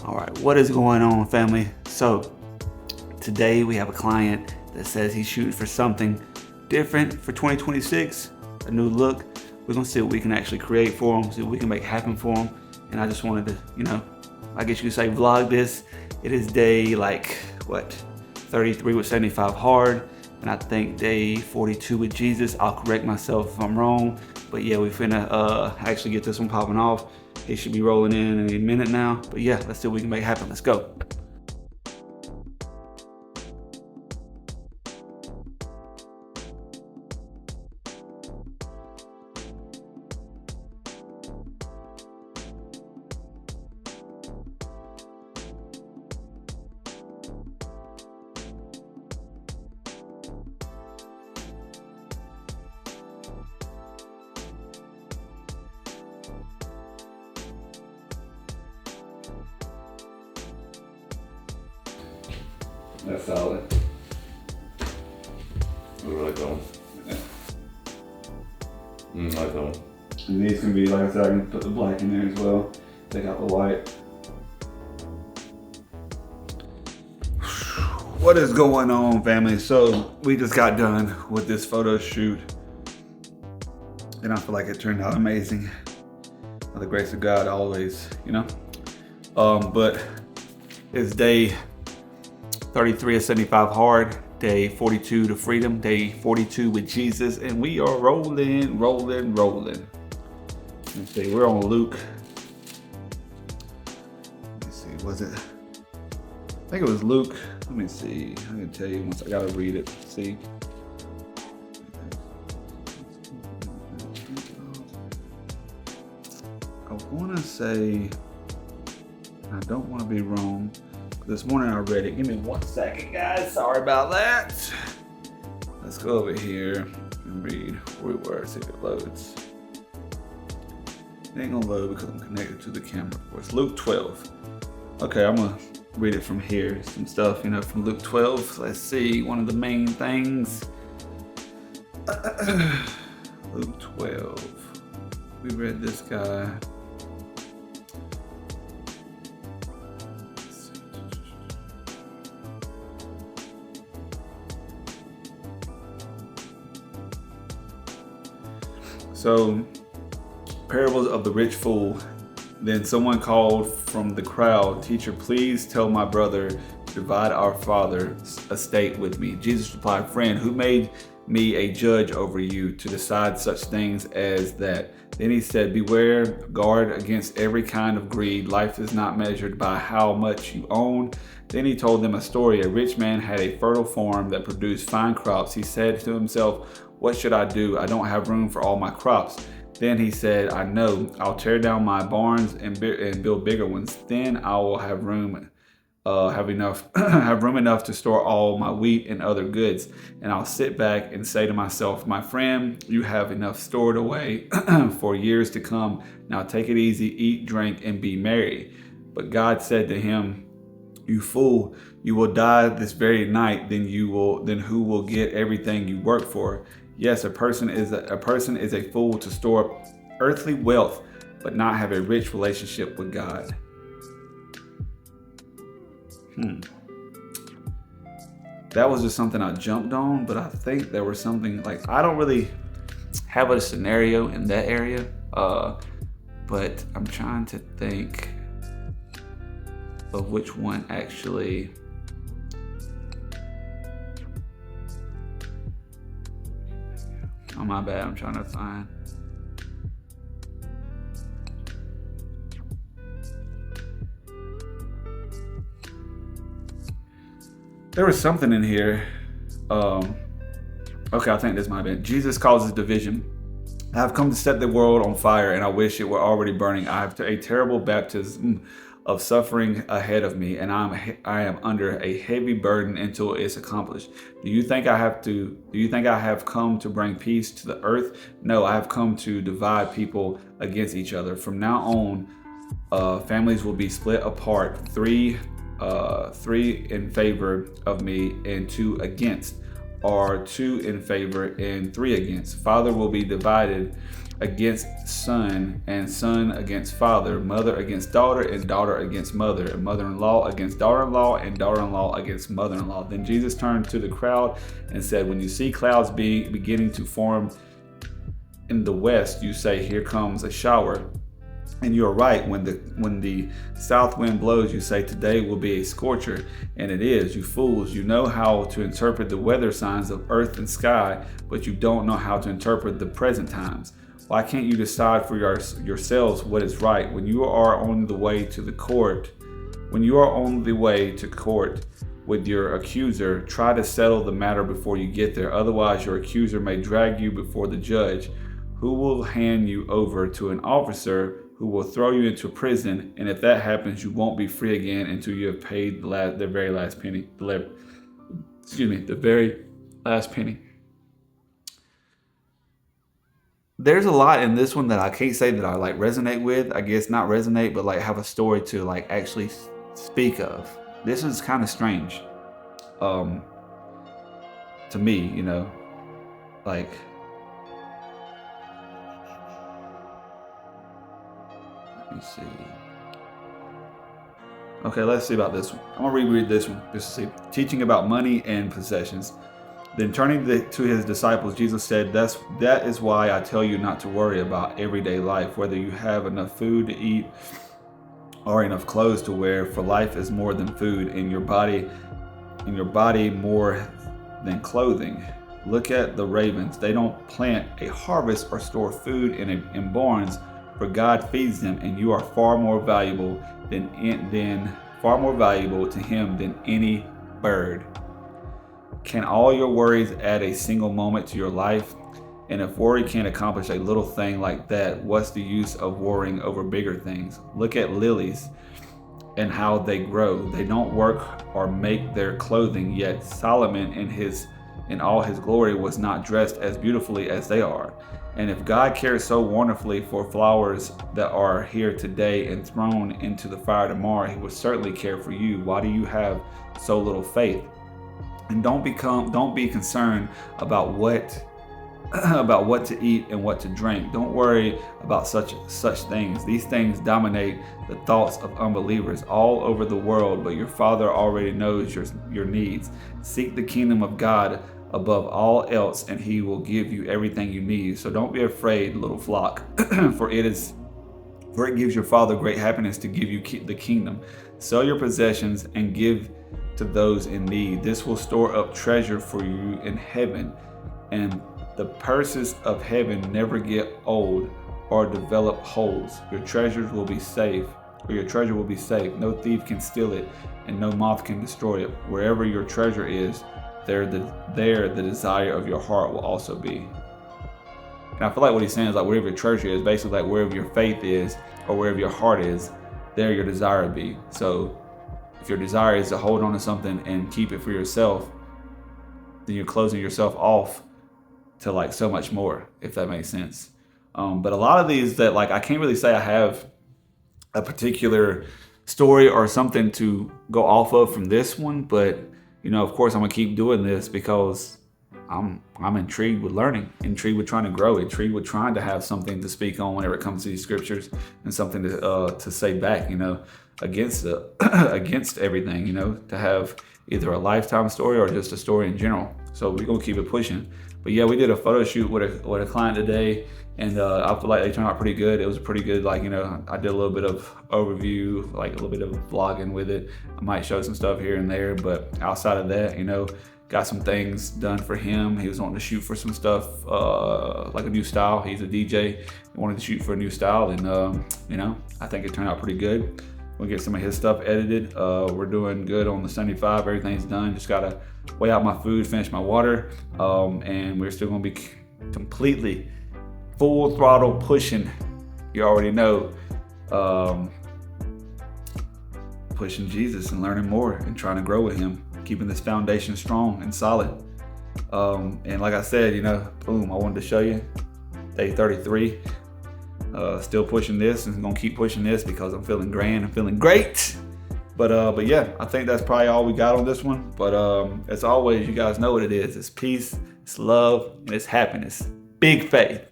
All right, what is going on, family? So today we have a client that says he's shooting for something different for 2026, a new look. We're gonna see what we can actually create for him, see what we can make happen for him. And I just wanted to, I guess you could say vlog this. It is day 33 with 75 hard, and I think day 42 with Jesus. I'll correct myself if I'm wrong, but yeah, we finna actually get this one popping off. He should be rolling in a minute now, but yeah, let's see what we can make happen. Let's go. That's solid. What do I go? I go. And these can be, like I said, I can put the black in there as well. Take out the white. What is going on, family? So we just got done with this photo shoot, and I feel like it turned out amazing. By the grace of God, always, But it's day 33 of 75 hard, day 42 to freedom, day 42 with Jesus, and we are rolling. Let's see, we're on Luke. Let me see, was it? I think it was Luke. Let me see. I can tell you once I gotta read it. See. I wanna say, I don't wanna be wrong. This morning I read it. Give me 1 second, guys. Sorry about that. Let's go over here and read where we were, see if it loads. It ain't gonna load because I'm connected to the camera, of course. Luke 12. Okay, I'm gonna read it from here. Some stuff, from Luke 12. Let's see, one of the main things. Luke 12. We read this guy. So, parables of the rich fool. Then someone called from the crowd, "Teacher, please tell my brother to divide our father's estate with me." Jesus replied, "Friend, who made me a judge over you to decide such things as that?" Then he said, "Beware, guard against every kind of greed. Life is not measured by how much you own." Then he told them a story. A rich man had a fertile farm that produced fine crops. He said to himself, "What should I do? I don't have room for all my crops." Then he said, "I know, I'll tear down my barns and build bigger ones. Then I will have room have room enough to store all my wheat and other goods. And I'll sit back and say to myself, my friend, you have enough stored away for years to come. Now take it easy, eat, drink, and be merry." But God said to him, "You fool, you will die this very night. Then who will get everything you work for?" Yes, a person is a fool to store up earthly wealth, but not have a rich relationship with God. That was just something I jumped on, but I think there was something like, I don't really have a scenario in that area, but I'm trying to think of which one actually. Oh, my bad, I'm trying to find. There was something in here. Okay, I think this might have been. Jesus causes division. "I have come to set the world on fire, and I wish it were already burning. I have a terrible baptism of suffering ahead of me, and I am under a heavy burden until it's accomplished. Do you think I have come to bring peace to the earth? No, I have come to divide people against each other. From now on, families will be split apart, three in favor of me and two against. are 2 in favor and 3 against. Father will be divided against son, and son against father, mother against daughter, and daughter against mother, and mother-in-law against daughter-in-law, and daughter-in-law against mother-in-law. Then Jesus turned to the crowd and said, when you see clouds beginning to form in the west, you say, here comes a shower. And you are right. When the south wind blows, you say, today will be a scorcher. And it is. You fools, you know how to interpret the weather signs of earth and sky, but you don't know how to interpret the present times. Why can't you decide for yourselves what is right? When you are on the way to court with your accuser, try to settle the matter before you get there. Otherwise, your accuser may drag you before the judge, who will hand you over to an officer who will throw you into prison. And if that happens, you won't be free again until you have paid the very last penny. The very last penny. There's a lot in this one that I can't say that I like resonate with. I guess not resonate, but like have a story to like actually speak of. This is kind of strange, to me, you know, like. Let me see. Okay, let's see about this one. I'm gonna reread this one just to see. Teaching about money and possessions. Then turning to his disciples, Jesus said, that is why I tell you not to worry about everyday life, whether you have enough food to eat or enough clothes to wear, for life is more than food, and your body more than clothing. Look at the ravens. They don't plant a harvest or store food in barns, for God feeds them, and you are far more valuable to him than any bird. Can all your worries add a single moment to your life? And if worry can't accomplish a little thing like that, what's the use of worrying over bigger things? Look at lilies and how they grow. They don't work or make their clothing, yet Solomon in all his glory was not dressed as beautifully as they are. And if God cares so wonderfully for flowers that are here today and thrown into the fire tomorrow, he will certainly care for you. Why do you have so little faith? And don't be concerned about what to eat and what to drink. Don't worry about such things. These things dominate the thoughts of unbelievers all over the world, but your Father already knows your needs. Seek the kingdom of God above all else, and he will give you everything you need. So don't be afraid, little flock, for it gives your Father great happiness to give you the kingdom. Sell your possessions and give to those in need. This will store up treasure for you in heaven, and the purses of heaven never get old or develop holes. Your treasure will be safe. No thief can steal it, and no moth can destroy it. Wherever your treasure is, there the desire of your heart will also be. And I feel like what he's saying is like wherever your treasure is, basically like wherever your faith is or wherever your heart is, there your desire will be. So if your desire is to hold on to something and keep it for yourself, then you're closing yourself off to like so much more, if that makes sense. But a lot of these that like I can't really say I have a particular story or something to go off of from this one, but you know, of course I'm gonna keep doing this because I'm intrigued with learning, intrigued with trying to grow, intrigued with trying to have something to speak on whenever it comes to these scriptures and something to say back, you know, against everything, you know, to have either a lifetime story or just a story in general. So we're gonna keep it pushing. But yeah, we did a photo shoot with a client today, and I feel like they turned out pretty good. It was pretty good, like, you know, I did a little bit of overview, like a little bit of vlogging with it. I might show some stuff here and there, but outside of that, you know, got some things done for him. He was wanting to shoot for some stuff, like a new style. He's a DJ. He wanted to shoot for a new style, and you know, I think it turned out pretty good. We'll get some of his stuff edited. We're doing good on the 75. Everything's done. Just gotta weigh out my food, finish my water, and we're still gonna be completely full throttle pushing. You already know, pushing Jesus and learning more and trying to grow with him, keeping this foundation strong and solid. And like I said, you know, boom, I wanted to show you day 33. Still pushing this and gonna keep pushing this because I'm feeling grand, I'm feeling great. But yeah, I think that's probably all we got on this one. But as always, you guys know what it is. It's peace, it's love, and it's happiness. Big faith.